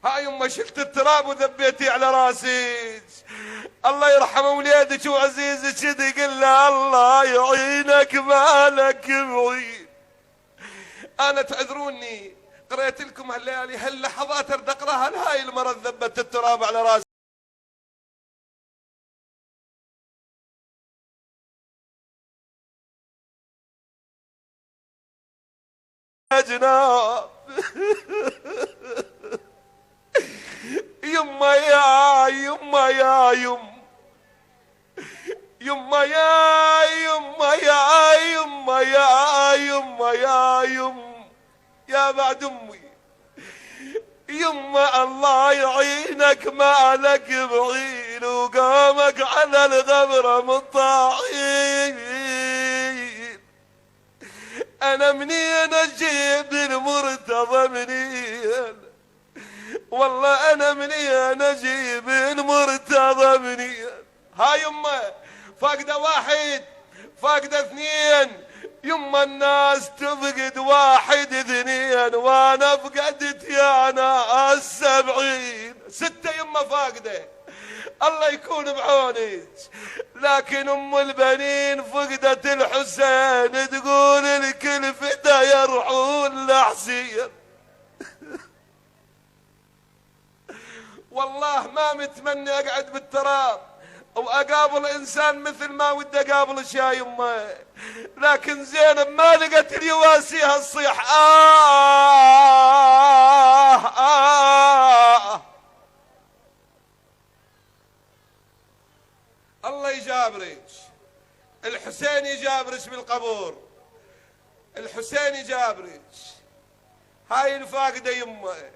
هاي يما شلت التراب وذبيتي على راسي. الله يرحمه وليدك وعزيزك يقول له الله يعينك مالك معين. انا تعذروني قريت لكم هالليالي هاللحظات ارد اقراها. هاي المرض ذبت التراب على راسي يا جناب. يما يا يما يا يما يا يما يا يما يا يما يا بعد امي. يما الله يعينك مالك بعين وقامك على الغبرة مطاعين. انا منين اجيب المرتضى منين؟ والله انا منين اجيب المرتضى منين؟ هاي يما فاقده واحد فاقده اثنين. يما الناس تفقد واحد اثنين وانا فقدت يا ناس 70 6 يما فاقده. الله يكون بعونك. لكن ام البنين فقدت الحسين تقول الكل فدا يرحون لحسين. والله ما متمني اقعد بالتراب واقابل انسان مثل ما ودي اقابل يا يمه. لكن زينب ما لقت اليواسيها الصيح الله يجابرك. الحسين يجابرك بالقبور. الحسين يجابرك. هاي الفاقده يمه.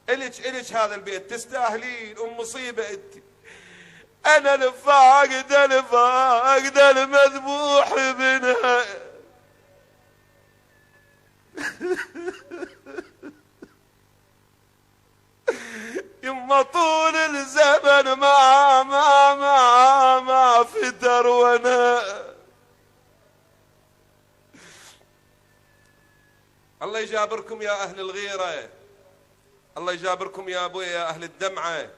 إلك هذا البيت تستاهلين ام مصيبه انت. انا الفاقد المذبوح منها. يما طول الزمن ما فتر وانا. الله يجابركم يا اهل الغيره. الله يجابركم يا ابويا يا اهل الدمعه.